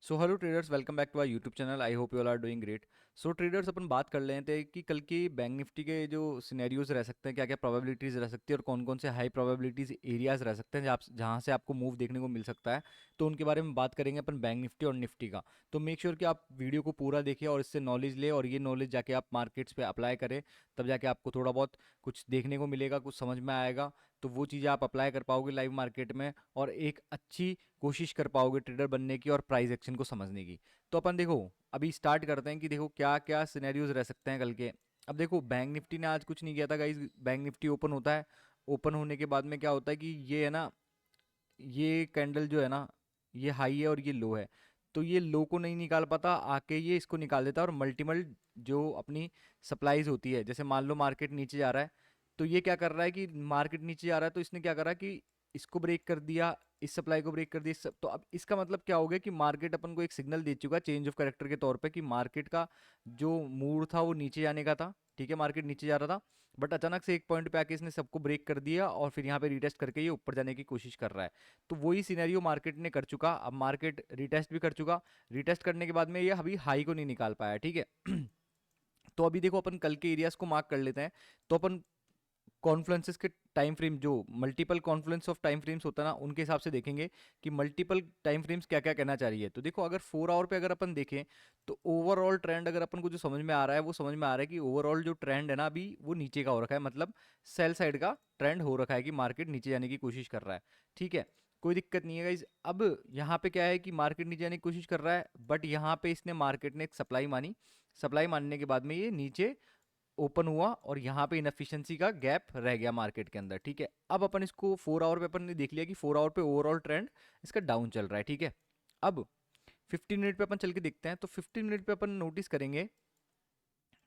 So hello traders, welcome back to our YouTube channel. I hope you all are doing great. So traders, अपन बात कर लेते हैं कि कल की बैंक निफ्टी के जो सिनेरियोज रह सकते हैं, क्या क्या प्रोबेबिलिटीज़ रह सकती है और कौन कौन से हाई प्रोबेबिलिटीज़ एरियाज रह सकते हैं जहाँ से आपको मूव देखने को मिल सकता है। तो उनके बारे में बात करेंगे अपन बैंक निफ्टी और निफ्टी का। तो मेक श्योर कि आप वीडियो को पूरा देखिए और इससे नॉलेज ले, और ये नॉलेज जाके आप मार्केट्स पे अप्लाई करें। तब जाके आपको थोड़ा बहुत कुछ देखने को मिलेगा, कुछ समझ में आएगा। तो वो चीज़ें आप अप्लाई कर पाओगे लाइव मार्केट में, और एक अच्छी कोशिश कर पाओगे ट्रेडर बनने की और प्राइस एक्शन को समझने की। तो अपन देखो, अभी स्टार्ट करते हैं कि देखो क्या क्या सिनेरियोज रह सकते हैं कल के। अब देखो, बैंक निफ्टी ने आज कुछ नहीं किया था गाइस। बैंक निफ्टी ओपन होता है, ओपन होने के बाद में क्या होता है कि ये है ना, ये कैंडल जो है ना, ये हाई है और ये लो है। तो ये लो को नहीं निकाल पाता, आके ये इसको निकाल देता है। और मल्टीपल जो अपनी सप्लाईज होती है, जैसे मान लो मार्केट नीचे जा रहा है, तो ये क्या कर रहा है कि मार्केट नीचे जा रहा है तो इसने क्या करा कि इसको ब्रेक कर दिया, इस सप्लाई को ब्रेक कर दिया, तो अब इसका मतलब क्या हो गया कि मार्केट अपन को एक सिग्नल दे चुका चेंज ऑफ करेक्टर के तौर पे कि मार्केट का जो मूड था वो नीचे जाने का था। ठीक है, मार्केट नीचे जा रहा था, बट अचानक से एक पॉइंट पे आके इसने सबको ब्रेक कर दिया और फिर यहाँ पे रिटेस्ट करके ये ऊपर जाने की कोशिश कर रहा है। तो वही सिनेरियो मार्केट ने कर चुका। अब मार्केट रिटेस्ट भी कर चुका। रिटेस्ट करने के बाद में ये अभी हाई को नहीं निकाल पाया। ठीक है। तो अभी देखो, अपन कल के एरियाज को मार्क कर लेते हैं। तो अपन कॉन्फ्लुएंसेस के टाइम फ्रेम, जो multiple Confluence of time frames होता है ना, उनके हिसाब से देखेंगे कि मल्टीपल टाइम फ्रेम्स क्या क्या कहना चाह रही है। तो देखो, अगर 4 आवर पे अगर अपन देखें, तो ओवरऑल ट्रेंड अगर अपन को जो समझ में आ रहा है, वो समझ में आ रहा है कि ओवरऑल जो ट्रेंड है ना अभी, वो नीचे का हो रखा है। मतलब सेल साइड का ट्रेंड हो रखा है कि मार्केट नीचे जाने की कोशिश कर रहा है। ठीक है, कोई दिक्कत नहीं है गाइज। अब यहाँ पे क्या है कि मार्केट नीचे जाने की कोशिश कर रहा है, बट यहाँ पे इसने मार्केट ने एक सप्लाई मानी। सप्लाई मानने के बाद में ये नीचे ओपन हुआ और यहाँ पे इनएफिशिएंसी का गैप रह गया मार्केट के अंदर। ठीक है, अब अपन इसको 4 आवर पे अपन ने देख लिया कि 4 आवर पे ओवरऑल ट्रेंड इसका डाउन चल रहा है। ठीक है, अब 15 मिनट पे अपन चल के देखते हैं। तो 15 मिनट पे अपन नोटिस करेंगे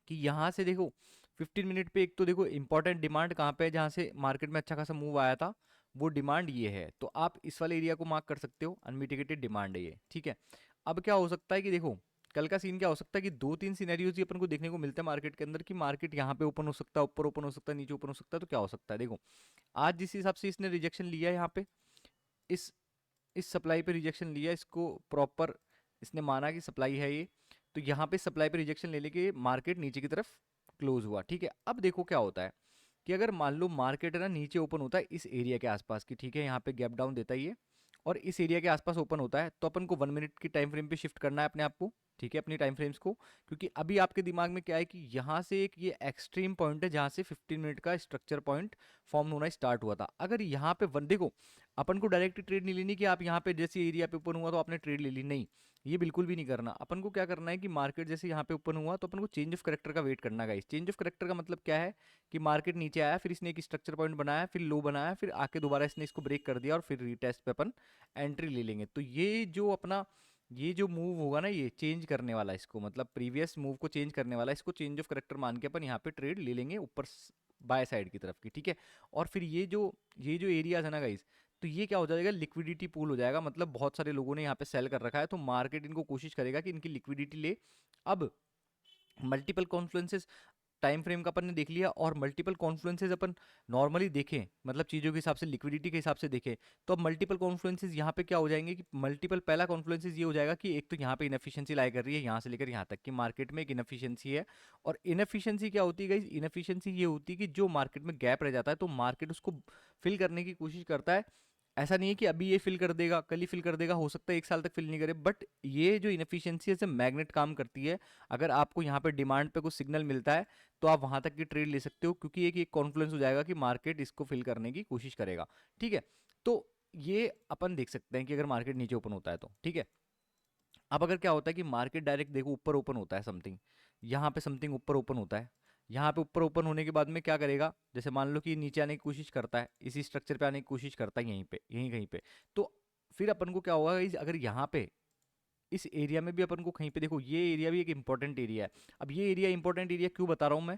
कि यहाँ से देखो, 15 मिनट पे एक तो देखो इंपॉर्टेंट डिमांड कहाँ पे है, जहाँ से मार्केट में अच्छा खासा मूव आया था। वो डिमांड ये है, तो आप इस वाले एरिया को मार्क कर सकते हो, अनमिटिगेटेड डिमांड है ये। ठीक है, अब क्या हो सकता है कि देखो, कल का सीन क्या हो सकता है कि दो तीन सिनेरियोज ही अपन को देखने को मिलते हैं मार्केट के अंदर, कि मार्केट यहाँ पे ओपन हो सकता है, ऊपर ओपन हो सकता है, नीचे ओपन हो सकता है। तो क्या हो सकता है, देखो आज जिस हिसाब से इसने रिजेक्शन लिया है यहाँ पे, इस इस सप्लाई पे रिजेक्शन लिया, इसको प्रॉपर इसने माना कि सप्लाई है ये। तो यहाँ पे सप्लाई पे रिजेक्शन ले लेके मार्केट नीचे की तरफ क्लोज हुआ। ठीक है, अब देखो क्या होता है कि अगर मान लो मार्केट है ना नीचे ओपन होता है इस एरिया के आसपास की, ठीक है, यहाँ पे गैप डाउन देता है ये, और इस एरिया के आसपास ओपन होता है, तो अपन को 1 मिनट की टाइम फ्रेम पे शिफ्ट करना है अपने आप को। ठीक है, अपनी टाइम फ्रेम्स को, क्योंकि अभी आपके दिमाग में क्या है कि यहाँ से एक ये एक्सट्रीम पॉइंट है जहाँ से 15 मिनट का स्ट्रक्चर पॉइंट फॉर्म होना स्टार्ट हुआ था। अगर यहाँ पे वन देखो, अपन को डायरेक्ट ट्रेड नहीं लेनी कि आप यहाँ पे जैसे एरिया पे ओपन हुआ तो आपने ट्रेड ले ली, नहीं, ये बिल्कुल भी नहीं करना। अपन को क्या करना है कि मार्केट जैसे यहाँ पे ओपन हुआ तो अपन को चेंज ऑफ करेक्टर का वेट करना है। चेंज ऑफ करेक्टर का मतलब क्या है कि मार्केट नीचे आया, फिर इसने एक स्ट्रक्चर पॉइंट बनाया, फिर लो बनाया, फिर आके दोबारा इसने इसको ब्रेक कर दिया और फिर रीटेस्ट पे अपन एंट्री ले लेंगे। तो ये जो अपना ये जो मूव होगा ना, ये चेंज करने वाला, इसको मतलब प्रीवियस मूव को चेंज करने वाला, इसको चेंज ऑफ करेक्टर मान के अपन यहाँ पे ट्रेड ले लेंगे ऊपर बाय साइड की तरफ की। ठीक है, और फिर ये जो एरियाज है ना गाइस, तो ये क्या हो जाएगा, लिक्विडिटी पूल हो जाएगा। मतलब बहुत सारे लोगों ने यहाँ पे सेल कर रखा है, तो मार्केट इनको कोशिश करेगा कि इनकी लिक्विडिटी ले। अब मल्टीपल कॉन्फ्लुएंसेस टाइम फ्रेम का अपन ने देख लिया, और मल्टीपल कॉन्फ्लुएंसेस अपन नॉर्मली देखें, मतलब चीज़ों के हिसाब से, लिक्विडिटी के हिसाब से देखें, तो अब मल्टीपल कॉन्फ्लुएंसेस यहाँ पे क्या हो जाएंगे कि मल्टीपल, पहला कॉन्फ्लुएंसेस ये हो जाएगा कि एक तो यहाँ पे इनएफिशिएंसी लाई कर रही है, यहाँ से लेकर यहाँ तक कि मार्केट में एक इनएफिशिएंसी है। और इनएफिशिएंसी क्या होती है गाइस, इनएफिशिएंसी ये होती है कि जो मार्केट में गैप रह जाता है तो मार्केट उसको फिल करने की कोशिश करता है। ऐसा नहीं है कि अभी ये फिल कर देगा, कल ही फिल कर देगा, हो सकता है 1 साल तक फिल नहीं करे, बट ये जो इनएफिशिएंसी है मैग्नेट काम करती है। अगर आपको यहाँ पे डिमांड पे कुछ सिग्नल मिलता है तो आप वहां तक की ट्रेड ले सकते हो, क्योंकि एक कॉन्फ्लुएंस हो जाएगा कि मार्केट इसको फिल करने की कोशिश करेगा। ठीक है, तो ये अपन देख सकते हैं कि अगर मार्केट नीचे ओपन होता है तो। ठीक है, अब अगर क्या होता है कि मार्केट डायरेक्ट देखो ऊपर ओपन होता है समथिंग, यहाँ पे समथिंग ऊपर ओपन होता है, यहाँ पे ऊपर ओपन होने के बाद में क्या करेगा, जैसे मान लो कि नीचे आने की कोशिश करता है, इसी स्ट्रक्चर पे आने की कोशिश करता है, यहीं पे यहीं कहीं पे, तो फिर अपन को क्या होगा अगर यहाँ पे इस एरिया में भी अपन को कहीं पे देखो, ये एरिया भी एक इंपॉर्टेंट एरिया है। अब ये एरिया इंपॉर्टेंट एरिया क्यों बता रहा हूँ मैं,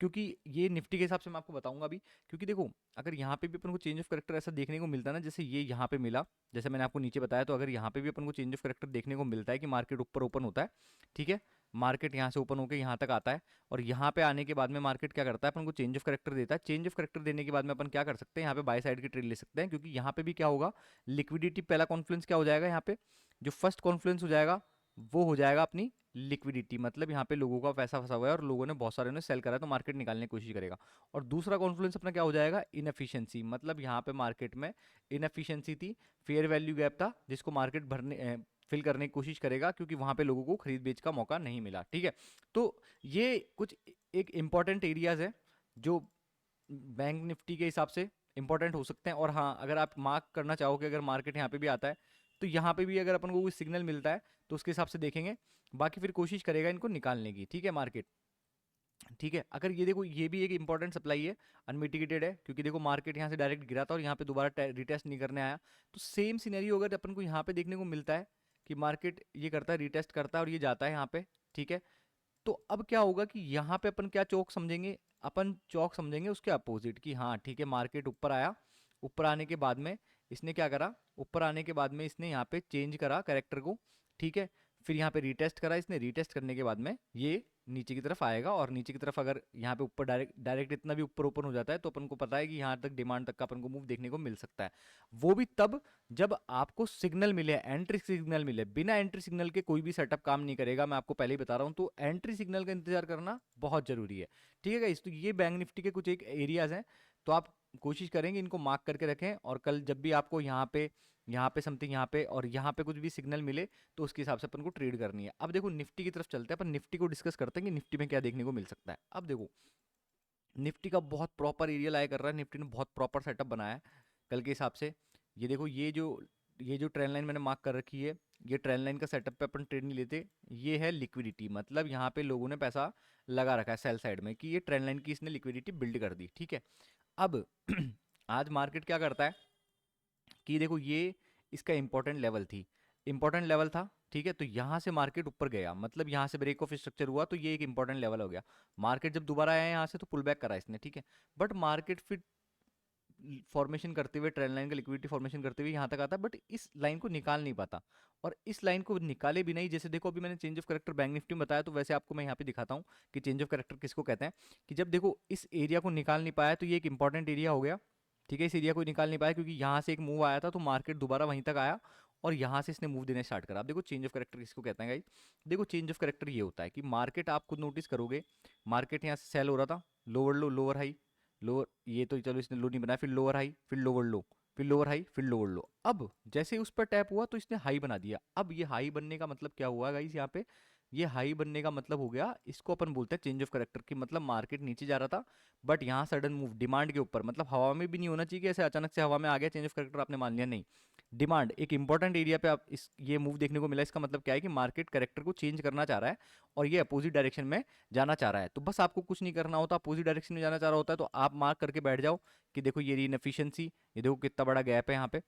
क्योंकि ये निफ्टी के हिसाब से मैं आपको बताऊंगा अभी। क्योंकि देखो अगर यहाँ पे भी अपन को चेंज ऑफ करेक्टर ऐसा देखने को मिलता है ना, जैसे ये यहाँ पे मिला, जैसे मैंने आपको नीचे बताया, तो अगर यहाँ पे भी अपन को चेंज ऑफ करेक्टर देखने को मिलता है कि मार्केट ऊपर ओपन होता है, ठीक है, मार्केट यहाँ से ओपन होकर यहाँ तक आता है, और यहाँ पे आने के बाद में मार्केट क्या करता है, अपन को चेंज ऑफ करेक्टर देता है। चेंज ऑफ करेक्टर देने के बाद में अपन क्या कर सकते हैं, यहाँ पे बाय साइड की ट्रेड ले सकते हैं, क्योंकि यहाँ पे भी क्या होगा, लिक्विडिटी पहला कॉन्फ्लुएंस क्या हो जाएगा, यहाँ पे जो फर्स्ट कॉन्फ्लुएंस हो जाएगा वो हो जाएगा अपनी लिक्विडिटी, मतलब यहाँ पे लोगों का पैसा फंसा हुआ है और लोगों ने बहुत सारे ने सेल करा है, तो मार्केट निकालने की कोशिश करेगा। और दूसरा कॉन्फ्लुएंस अपना क्या हो जाएगा, इनएफिशिएंसी, मतलब यहाँ पे मार्केट में इनएफिशिएंसी थी, फेयर वैल्यू गैप था, जिसको मार्केट भरने फिल करने की कोशिश करेगा, क्योंकि वहां पे लोगों को खरीद बेच का मौका नहीं मिला, ठीक है। तो ये कुछ एक इंपॉर्टेंट एरियाज है जो बैंक निफ्टी के हिसाब से इंपॉर्टेंट हो सकते हैं। और हाँ, अगर आप मार्क करना चाहो कि अगर मार्केट यहाँ पे भी आता है, तो यहाँ पे भी अगर अपन को कोई सिग्नल मिलता है तो उसके हिसाब से देखेंगे, बाकी फिर कोशिश करेगा इनको निकालने की, ठीक है, मार्केट, ठीक है। अगर ये देखो, ये भी एक इंपॉर्टेंट सप्लाई है, अनमिटिगेटेड है, क्योंकि देखो मार्केट यहाँ से डायरेक्ट गिरा था और यहाँ पे दोबारा रिटेस्ट नहीं करने आया। तो सेम सिनेरियो अगर अपन को यहाँ पे देखने को मिलता है कि मार्केट ये करता है, रिटेस्ट करता है और ये जाता है यहाँ पे, ठीक है, तो अब क्या होगा कि यहाँ पे अपन क्या चौक समझेंगे, अपन चौक समझेंगे उसके अपोजिट, कि हाँ ठीक है, मार्केट ऊपर आया, ऊपर आने के बाद में इसने क्या करा, ऊपर आने के बाद में इसने यहाँ पे चेंज करा कैरेक्टर को, ठीक है, फिर यहाँ पे रिटेस्ट करा इसने, रिटेस्ट करने के बाद में ये नीचे की तरफ आएगा, और नीचे की तरफ अगर यहाँ पे ऊपर डायरेक्ट डायरेक्ट इतना भी ऊपर ओपन हो जाता है, तो अपन को पता है कि यहाँ तक डिमांड तक का अपन को मूव देखने को मिल सकता है। वो भी तब जब आपको सिग्नल मिले, एंट्री सिग्नल मिले। बिना एंट्री सिग्नल के कोई भी सेटअप काम नहीं करेगा, मैं आपको पहले ही बता रहा हूँ। तो एंट्री सिग्नल का इंतजार करना बहुत जरूरी है, ठीक है गाइस। तो ये बैंक निफ्टी के कुछ एक एरियाज हैं, तो आप कोशिश करेंगे इनको मार्क करके रखें, और कल जब भी आपको यहाँ पे समथिंग, यहाँ पे और यहाँ पे कुछ भी सिग्नल मिले, तो उसके हिसाब से अपन को ट्रेड करनी है। अब देखो निफ्टी की तरफ चलते हैं, अपन निफ्टी को डिस्कस करते हैं कि निफ्टी में क्या देखने को मिल सकता है। अब देखो निफ्टी का बहुत प्रॉपर एरिया लाया कर रहा है, निफ्टी ने बहुत प्रॉपर सेटअप बनाया है कल के हिसाब से। ये देखो, ये जो ट्रेंड लाइन मैंने मार्क कर रखी है, ये ट्रेंड लाइन का सेटअप पे अपन ट्रेड नहीं लेते। ये है लिक्विडिटी, मतलब यहाँ पे लोगों ने पैसा लगा रखा है सेल साइड में, कि ये ट्रेंड लाइन की इसने लिक्विडिटी बिल्ड कर दी, ठीक है। अब आज मार्केट क्या करता है कि देखो, ये इसका इंपॉर्टेंट लेवल थी, इंपॉर्टेंट लेवल था, ठीक है। तो यहाँ से मार्केट ऊपर गया, मतलब यहाँ से ब्रेक ऑफ स्ट्रक्चर हुआ, तो ये एक इंपॉर्टेंट लेवल हो गया। मार्केट जब दोबारा आया यहाँ से, तो पुल बैक करा इसने, ठीक है। बट मार्केट फिर फॉर्मेशन करते हुए, ट्रेंड लाइन का लिक्विडिटी फॉर्मेशन करते हुए यहाँ तक आता है, बट इस लाइन को निकाल नहीं पाता। और इस लाइन को निकाले भी नहीं, जैसे देखो अभी मैंने change of character bank Nifty में बताया, तो वैसे आपको मैं यहाँ पे दिखाता हूँ कि चेंज ऑफ करेक्टर किसको कहते हैं। कि जब देखो इस एरिया को निकाल नहीं पाया, तो ये एक इंपॉर्टेंट एरिया हो गया, ठीक है। इस एरिया को निकाल नहीं पाया क्योंकि यहाँ से एक मूव आया था, तो मार्केट दोबारा वहीं तक आया और यहाँ से इसने मूव देना स्टार्ट करा। अब देखो चेंज ऑफ करेक्टर किसको कहते हैं गाइस। देखो चेंज ऑफ करेक्टर ये होता है कि मार्केट, आप खुद नोटिस करोगे, मार्केट यहाँ से सेल हो रहा था, लोअर लो, लोअर हाई, लोअर, ये तो चलो इसने लो नहीं बनाया, फिर लोअर हाई, फिर लोअर लो, फिर लोअर हाई, फिर लोअर लो। अब जैसे उस पर टैप हुआ, तो इसने हाई बना दिया। अब ये हाई बनने का मतलब क्या हुआ गाइस, यहाँ पे ये हाई बनने का मतलब हो गया, इसको अपन बोलते हैं चेंज ऑफ करेक्टर की। मतलब मार्केट नीचे जा रहा था, बट यहाँ सडन मूव डिमांड के ऊपर, मतलब हवा में भी नहीं होना चाहिए कि ऐसे अचानक से हवा में आ गया चेंज ऑफ करेक्टर आपने मान लिया, नहीं। डिमांड एक इंपॉर्टेंट एरिया पे आप इस ये मूव देखने को मिला, इसका मतलब क्या है कि मार्केट करेक्टर को चेंज करना चाह रहा है और ये अपोजिट डायरेक्शन में जाना चाह रहा है। तो बस आपको कुछ नहीं करना होता, अपोजिट डायरेक्शन में जाना चाह रहा होता है, तो आप मार्क करके बैठ जाओ कि देखो ये इनएफिशिएंसी, ये देखो कितना बड़ा गैप है यहाँ पे,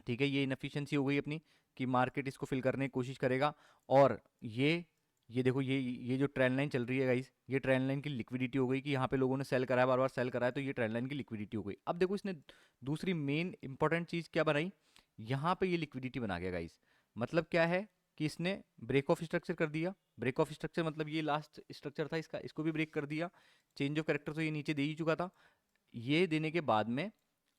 ठीक है। ये इनएफिशिएंसी हो गई अपनी, कि मार्केट इसको फिल करने की कोशिश करेगा। और ये देखो, ये जो ट्रेंड लाइन चल रही है गाइस, ये ट्रेंड लाइन की लिक्विडिटी हो गई, कि यहाँ पे लोगों ने सेल कराया, बार बार सेल कराया, तो ये ट्रेंड लाइन की लिक्विडिटी हो गई। अब देखो इसने दूसरी मेन इंपॉर्टेंट चीज क्या बनाई, यहाँ पे ये लिक्विडिटी बना गया गाइस। मतलब क्या है कि इसने ब्रेक ऑफ स्ट्रक्चर कर दिया। ब्रेक ऑफ स्ट्रक्चर मतलब ये लास्ट स्ट्रक्चर था इसका, इसको भी ब्रेक कर दिया। चेंज ऑफ कैरेक्टर तो ये नीचे दे ही चुका था। ये देने के बाद में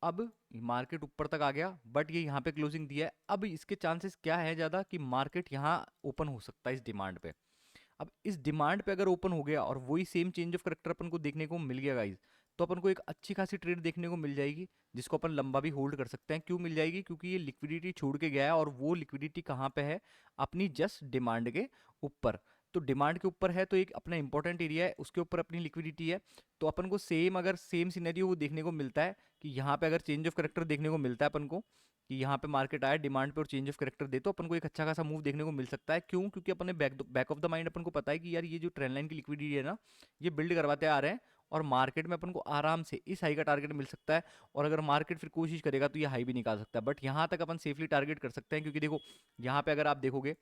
अब मार्केट ऊपर तक आ गया, बट ये यहाँ पे क्लोजिंग दिया है। अब इसके चांसेस क्या है ज्यादा, कि मार्केट यहाँ ओपन हो सकता है इस डिमांड पे। अब इस डिमांड पे अगर ओपन हो गया और वही सेम चेंज ऑफ करेक्टर अपन को देखने को मिल गया गाइस, तो अपन को एक अच्छी खासी ट्रेड देखने को मिल जाएगी, जिसको अपन लंबा भी होल्ड कर सकते हैं। क्यों मिल जाएगी, क्योंकि ये लिक्विडिटी छोड़ के गया है, और वो लिक्विडिटी कहाँ पे है, अपनी जस्ट डिमांड के ऊपर। तो डिमांड के ऊपर है, तो एक अपना इंपॉर्टेंट एरिया है, उसके ऊपर अपनी लिक्विडिटी है। तो अपन को सेम, अगर सेम सिनेरियो वो देखने को मिलता है कि यहाँ पे अगर चेंज ऑफ करेक्टर देखने को मिलता है अपन को, कि यहाँ पे मार्केट आया डिमांड पे और चेंज ऑफ करेक्टर दे, तो अपन को एक अच्छा खासा मूव देखने को मिल सकता है। क्यों, क्योंकि अपने बैक ऑफ द माइंड अपन को पता है कि यार ये जो ट्रेंड लाइन की लिक्विडिटी है ना, ये बिल्ड करवाते आ रहे हैं, और मार्केट में अपन को आराम से इस हाई का टारगेट मिल सकता है। और अगर मार्केट फिर कोशिश करेगा तो ये हाई भी निकाल सकता है, बट यहाँ तक अपन सेफली टारगेट कर सकते हैं। क्योंकि देखो यहाँ पे अगर आप देखोगे,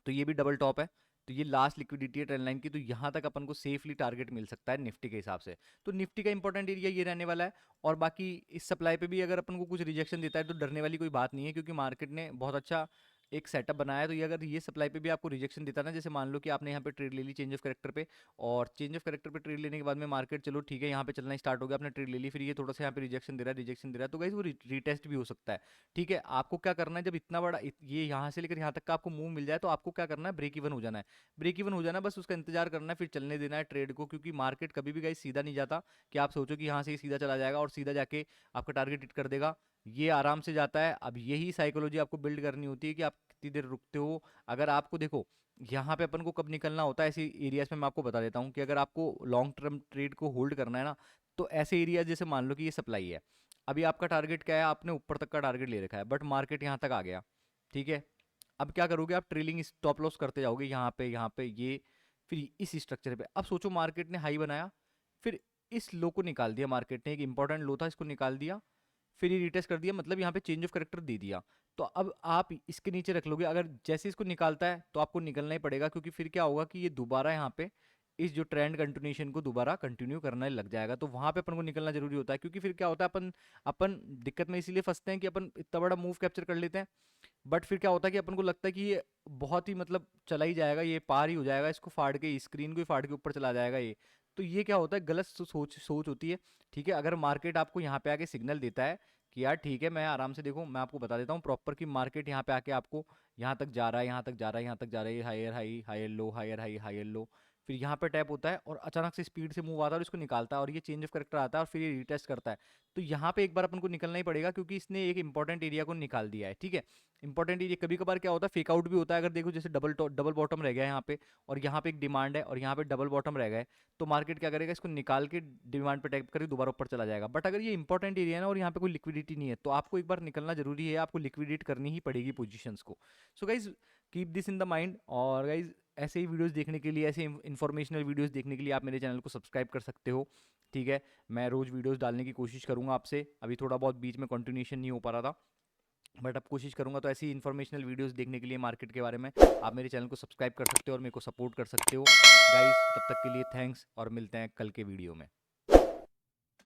तो ये भी डबल टॉप है, तो ये लास्ट लिक्विडिटी है ट्रेंड लाइन की, तो यहाँ तक अपन को सेफली टारगेट मिल सकता है निफ्टी के हिसाब से। तो निफ्टी का इंपॉर्टेंट एरिया ये रहने वाला है। और बाकी इस सप्लाई पे भी अगर अपन को कुछ रिजेक्शन देता है तो डरने वाली कोई बात नहीं है, क्योंकि मार्केट ने बहुत अच्छा एक सेटअप बनाया है। तो ये अगर ये सप्लाई पे भी आपको रिजेक्शन देता है ना, जैसे मान लो कि आपने यहाँ पे ट्रेड ले ली चेंज ऑफ कैरेक्टर पे, और चेंज ऑफ कैरेक्टर पे ट्रेड लेने के बाद में मार्केट चलो ठीक है यहाँ पे चलना स्टार्ट हो गया, आपने ट्रेड ले ली, फिर ये थोड़ा सा यहाँ पे रिजेक्शन दे रहा है, रिजेक्शन दे रहा है, तो गाइस वो रीटेस्ट भी हो सकता है। ठीक है, आपको क्या करना है, जब इतना बड़ा ये यहाँ से लेकर यहाँ तक का आपको मूव मिल जाए, तो आपको क्या करना है, ब्रेक इवन हो जाना है। ब्रेक इवन हो जाना है, बस उसका इंतजार करना है, फिर चलने देना है ट्रेड को, क्योंकि मार्केट कभी भी गाइस सीधा नहीं जाता कि आप सोचो कि यहाँ से सीधा चला जाएगा और सीधा जाके आपका टारगेट हिट कर देगा। ये आराम से जाता है। अब यही साइकोलॉजी आपको बिल्ड करनी होती है कि आप कितनी देर रुकते हो। अगर आपको देखो यहाँ पे अपन को कब निकलना होता है ऐसे एरियाज में, मैं आपको बता देता हूँ कि अगर आपको लॉन्ग टर्म ट्रेड को होल्ड करना है ना, तो ऐसे एरियाज जैसे मान लो कि ये सप्लाई है, अभी आपका टारगेट क्या है, आपने ऊपर तक का टारगेट ले रखा है, बट मार्केट यहाँ तक आ गया। ठीक है, अब क्या करोगे, आप ट्रेलिंग स्टॉप लॉस करते जाओगे यहाँ पे ये, फिर इस स्ट्रक्चर पे। अब सोचो मार्केट ने हाई बनाया, फिर इस लो को निकाल दिया मार्केट ने, एक इंपॉर्टेंट लो था इसको निकाल दिया, फिर ये रिटेस्ट कर दिया, मतलब यहाँ पे चेंज ऑफ करेक्टर दे दिया। तो अब आप इसके नीचे रख लोगे, अगर जैसे इसको निकालता है तो आपको निकलना ही पड़ेगा, क्योंकि फिर क्या होगा कि ये दोबारा यहाँ पे इस जो ट्रेंड कंटिन्यूएशन को दोबारा कंटिन्यू करने लग जाएगा। तो वहां पे अपन को निकलना जरूरी होता है, क्योंकि फिर क्या होता है, अपन अपन दिक्कत में इसीलिए फंसते हैं कि अपन इतना बड़ा मूव कैप्चर कर लेते हैं, बट फिर क्या होता है कि अपन को लगता है कि ये बहुत ही मतलब चला ही जाएगा, ये पार ही हो जाएगा, इसको फाड़ के स्क्रीन को ही फाड़ के ऊपर चला जाएगा ये। तो ये क्या होता है, गलत सोच सोच होती है। ठीक है, अगर मार्केट आपको यहाँ पे आके सिग्नल देता है कि यार ठीक है, मैं आराम से, देखो मैं आपको बता देता हूँ प्रॉपर कि मार्केट यहाँ पे आके आपको यहाँ तक जा रहा है, यहाँ तक जा रहा है, यहाँ तक जा रहा है, higher high higher low, higher high higher low, फिर यहाँ पे टैप होता है और अचानक से स्पीड से मूव आता है और इसको निकालता है, और ये चेंज ऑफ करेक्टर आता है और फिर ये रिटेस्ट करता है। तो यहाँ पे एक बार अपन को निकलना ही पड़ेगा, क्योंकि इसने एक इंपॉर्टेंट एरिया को निकाल दिया है। ठीक है, इंपॉर्टेंट एरिया कभी कभार क्या होता है, फेक आउट भी होता है। अगर देखो जैसे डबल बॉटम रह गया यहाँ पे, और यहाँ पे एक डिमांड है और यहाँ पे डबल बॉटम रह गए, तो मार्केट क्या करेगा, इसको निकाल के डिमांड पे टैप करके दोबारा ऊपर चला जाएगा। बट अगर ये इंपॉर्टेंट एरिया है ना और यहाँ पे कोई लिक्विडिटी नहीं है, तो आपको एक बार निकलना जरूरी है, आपको लिक्विडेट करनी ही पड़ेगी पोजीशंस को। So guys keep this in the mind. और गाइज ऐसे ही वीडियोस देखने के लिए, ऐसे इन्फॉर्मेशनल वीडियोस देखने के लिए आप मेरे चैनल को सब्सक्राइब कर सकते हो। ठीक है, मैं रोज वीडियोस डालने की कोशिश करूंगा आपसे, अभी थोड़ा बहुत बीच में कंटिन्यूशन नहीं हो पा रहा था, बट अब कोशिश करूंगा। तो ऐसी इन्फॉर्मेशनल वीडियोस देखने के लिए मार्केट के बारे में आप मेरे चैनल को सब्सक्राइब कर सकते हो और मेरे को सपोर्ट कर सकते हो गाइस। तब तक के लिए थैंक्स, और मिलते हैं कल के वीडियो में।